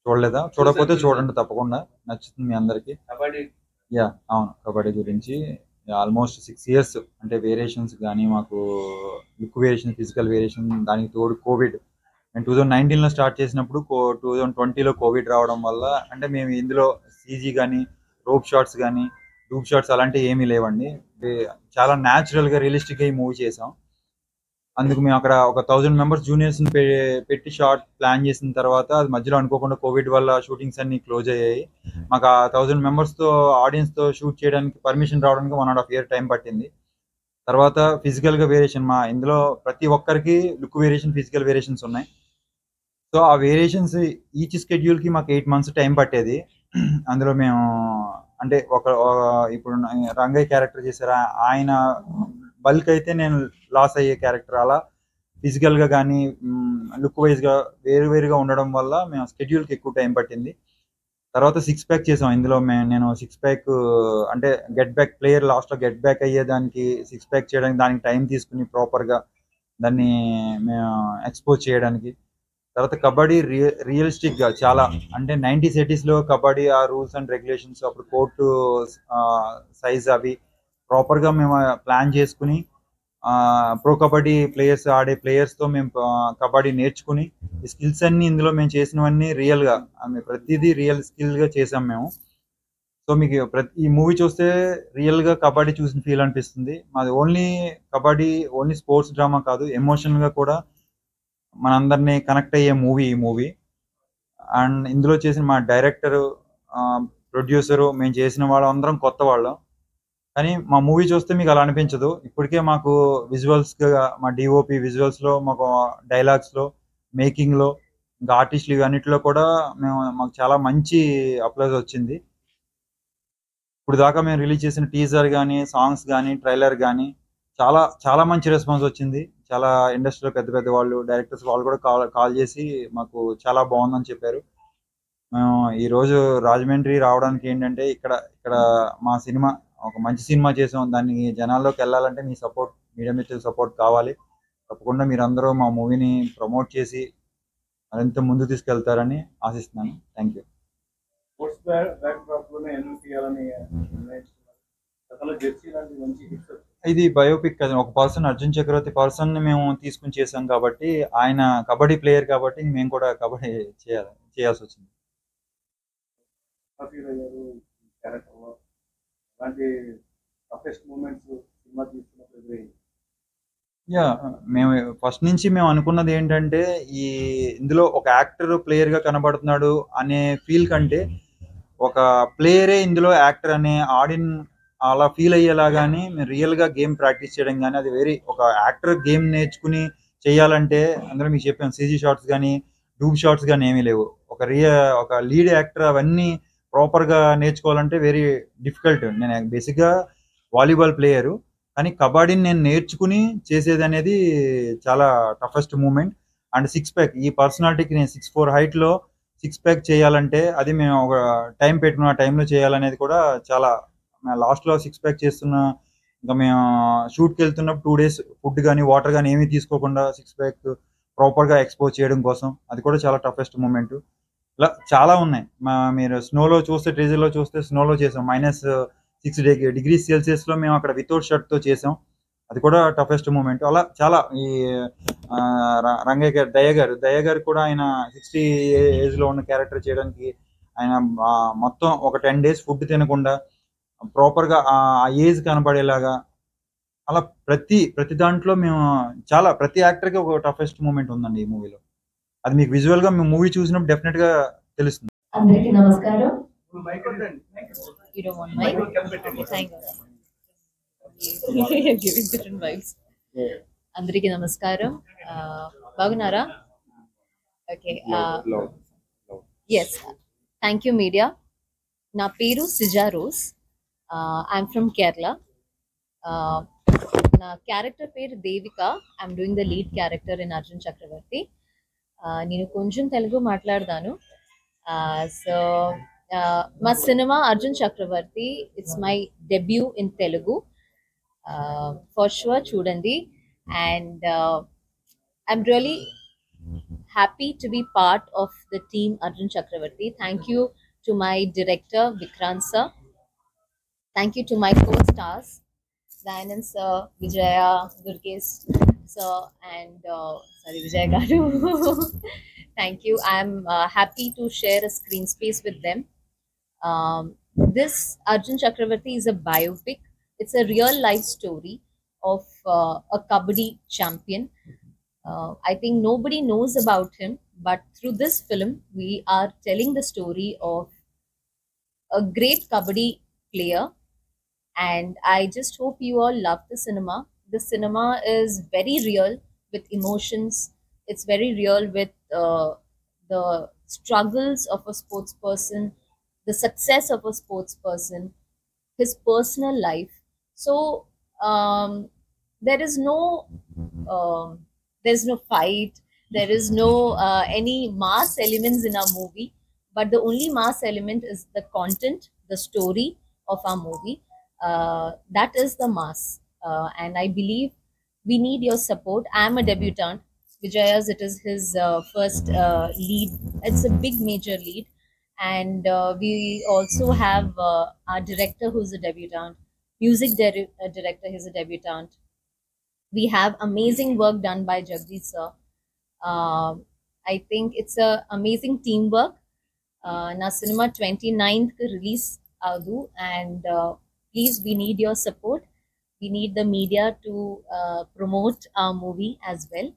చూడలేదా? చూడకపోతే చూడండి తప్పకుండా, నచ్చుతుంది మీ అందరికి. యా, అవును, కబడ్డీ గురించి ఆల్మోస్ట్ 6 years అంటే వేరియేషన్స్ కానీ మాకు లుక్ వేరియేషన్, ఫిజికల్ వేరియేషన్, దానికి తోడు కోవిడ్. నేను 2019లో స్టార్ట్ చేసినప్పుడు 2020లో కోవిడ్ రావడం వల్ల అంటే మేము ఇందులో సీజీ కానీ రోప్ షాట్స్ కానీ డూప్ షాట్స్ అలాంటివి ఏమీ లేవండి. చాలా న్యాచురల్గా రియలిస్టిక్గా ఈ మూవీ చేసాం. అందుకు మేము అక్కడ ఒక 1000 members జూనియర్స్ని పెట్టి షార్ట్ ప్లాన్ చేసిన తర్వాత అది మధ్యలో అనుకోకుండా కోవిడ్ వల్ల షూటింగ్స్ అన్ని క్లోజ్ అయ్యాయి. మాకు ఆ 1000 members ఆడియన్స్తో షూట్ చేయడానికి పర్మిషన్ రావడానికి 1.5 year టైం పట్టింది. తర్వాత ఫిజికల్గా వేరియేషన్, మా ఇందులో ప్రతి ఒక్కరికి లుక్ వేరియేషన్, ఫిజికల్ వేరియేషన్స్ ఉన్నాయి. సో ఆ వేరియేషన్స్ ఈచ్ స్కెడ్యూల్కి మాకు 8 months టైం పట్టేది. అందులో మేము అంటే ఇప్పుడు రంగయ్య క్యారెక్టర్ చేశారా, ఆయన బల్క్ అయితే నేను లాస్ అయ్యే క్యారెక్టర్. అలా ఫిజికల్గా కానీ లుక్ వైజ్గా వేరుగా ఉండడం వల్ల మేము స్కెడ్యూల్కి ఎక్కువ టైం పట్టింది. తర్వాత 6 pack చేసాం ఇందులో. నేను 6 pack అంటే గెట్ బ్యాక్ ప్లేయర్ లాస్ట్లో గెట్ బ్యాక్ అయ్యేదానికి 6 pack చేయడానికి దానికి టైం తీసుకుని ప్రాపర్గా దాన్ని మేము ఎక్స్పోజ్ చేయడానికి. తర్వాత కబడ్డీ రియలిస్టిక్గా చాలా అంటే 90s 80sలో కబడ్డీ ఆ రూల్స్ అండ్ రెగ్యులేషన్స్, అప్పుడు కోర్టు సైజ్ అవి ప్రాపర్గా మేము ప్లాన్ చేసుకుని ప్రో కబడ్డీ ప్లేయర్స్ ఆడే ప్లేయర్స్తో మేము కబడ్డీ నేర్చుకుని ఈ స్కిల్స్ అన్ని ఇందులో మేము చేసినవన్నీ రియల్గా, ప్రతిదీ రియల్ స్కిల్గా చేసాం మేము. సో మీకు ఈ మూవీ చూస్తే రియల్గా కబడ్డీ చూసిన ఫీల్ అనిపిస్తుంది. మాది ఓన్లీ స్పోర్ట్స్ డ్రామా కాదు, ఎమోషనల్గా కూడా మనందరినీ కనెక్ట్ అయ్యే మూవీ ఈ మూవీ. అండ్ ఇందులో చేసిన మా డైరెక్టరు, ప్రొడ్యూసరు, మేము చేసిన వాళ్ళందరం కొత్త వాళ్ళం. కానీ మా మూవీ చూస్తే మీకు అలా అనిపించదు. ఇప్పటికే మాకు విజువల్స్గా మా డిఓపి విజువల్స్లో, మాకు డైలాగ్స్లో, మేకింగ్లో, ఇంకా ఆర్టిస్టులు ఇవన్నిటిలో కూడా మాకు చాలా మంచి అప్లైజ్ వచ్చింది. ఇప్పుడు దాకా మేము రిలీజ్ చేసిన టీజర్ కానీ, సాంగ్స్ కానీ, ట్రైలర్ కానీ చాలా చాలా మంచి రెస్పాన్స్ వచ్చింది. చాలా ఇండస్ట్రీలో పెద్ద పెద్ద వాళ్ళు, డైరెక్టర్స్ వాళ్ళు కూడా కాల్ చేసి మాకు చాలా బాగుందని చెప్పారు. మేము ఈరోజు రాజమండ్రి రావడానికి ఏంటంటే ఇక్కడ మా సినిమా ఒక మంచి సినిమా చేసాం, దాన్ని జనాల్లోకి వెళ్ళాలంటే మీ సపోర్ట్, మీడియా మిత్రుల సపోర్ట్ కావాలి. తప్పకుండా మీరందరూ మా మూవీని ప్రమోట్ చేసి మరింత ముందు తీసుకెళ్తారని ఆశిస్తున్నాను. Thank you. ఇది బయోపిక్ కదా, ఒక పర్సన్, అర్జున్ చక్రవర్తి పర్సన్ మేము తీసుకుని చేసాం కాబట్టి, ఆయన కబడ్డీ ప్లేయర్ కాబట్టి మేము కూడా కబడ్డీ చేయాల్సి వచ్చింది. యా, మేము ఫస్ట్ నుంచి మేము అనుకున్నది ఏంటంటే ఇందులో ఒక యాక్టర్ ప్లేయర్గా కనబడుతున్నాడు అనే ఫీల్ కంటే ఒక ప్లేయరే ఇందులో యాక్టర్ అనే అలా ఫీల్ అయ్యేలాగాని మేము రియల్గా గేమ్ ప్రాక్టీస్ చేయడం కానీ, అది ఒక యాక్టర్ గేమ్ నేర్చుకుని చేయాలంటే అందులో మీకు చెప్పాను, సీజీ షాట్స్ కానీ డూబ్ షాట్స్ కానీ ఏమీ లేవు. ఒక లీడ్ యాక్టర్ అవన్నీ ప్రాపర్గా నేర్చుకోవాలంటే వెరీ డిఫికల్ట్. నేను బేసిక్గా వాలీబాల్ ప్లేయరు, కానీ కబడ్డీని నేను నేర్చుకుని చేసేది అనేది చాలా టఫెస్ట్ మూమెంట్. అండ్ 6 pack ఈ పర్సనాలిటీకి నేను 6'4" హైట్లో 6 pack చేయాలంటే అది మేము ఒక టైం పెట్టుకున్న టైంలో చేయాలనేది కూడా చాలా, లాస్ట్లో 6 pack చేస్తున్న, ఇంకా మేము షూట్కి వెళ్తున్నప్పుడు 2 days ఫుడ్ కానీ వాటర్ కానీ ఏమీ తీసుకోకుండా 6 pack ప్రాపర్గా ఎక్స్పోజ్ చేయడం కోసం, అది కూడా చాలా టఫెస్ట్ మూమెంట్. ఇలా చాలా ఉన్నాయి. మీరు స్నోలో చూస్తే, ట్రెజర్లో చూస్తే స్నోలో చేసాం, -6 degrees Celsiusలో మేము అక్కడ వితౌట్ షర్ట్తో చేసాం, అది కూడా టఫెస్ట్ మూమెంట్. అలా చాలా ఈ రంగయ్య గారు, దయ గారు కూడా ఆయన 60 ఏజ్లో ఉన్న క్యారెక్టర్ చేయడానికి ఆయన మొత్తం ఒక 10 days ఫుడ్ తినకుండా ప్రాపర్గా ఆ ఏజ్ కనపడేలాగా, అలా ప్రతి దాంట్లో మేము ప్రతి యాక్టర్కి ఒక టఫెస్ట్ మూమెంట్ ఉందండి ఈ మూవీలో. అది మీకు విజువల్గా మేము మూవీ చూసినప్పుడు డెఫినెట్గా తెలుస్తుంది. అందరికీ నమస్కారం. అందరికీ నమస్కారం. బాగున్నారా? Okay, yes, thank you media. నా పేరు సిజా రోజ్, ఐఎమ్ ఫ్రమ్ కేరళ. నా క్యారెక్టర్ పేరు Devika. I'm doing the lead character in Arjun Chakravarthy. నేను కొంచెం తెలుగు మాట్లాడతాను. సో మా సినిమా Arjun Chakravarthy, it's my debut in Telugu. For sure చూడండి. And I'm really happy to be part of the team Arjun Chakravarti. Thank you to my director Vikrant sir. Thank you to my co-stars Dayanand sir, Vijaya, Durgesh sir, and sorry Vijay Garu. Thank you. I'm happy to share a screen space with them. This Arjun Chakravarti is a biopic. It's a real life story of a kabaddi champion. I think nobody knows about him, but through this film, we are telling the story of a great kabaddi player. And I just hope you all love the cinema. The cinema is very real with emotions. It's very real with the struggles of a sports person, the success of a sports person, his personal life. So there is no um, there's no fight. There is no any mass elements in our movie, but the only mass element is the content, the story of our movie. That is the mass, and I believe we need your support. I am a debutant. Vijaya's, it is his first lead. It's a big major lead, and we also have our director who's a debutant, director, he's a debutant. We have amazing work done by Jagdish sir. Uh, I think it's a amazing teamwork. Na cinema 29th release adu, and please we need your support. We need the media to promote our movie as well.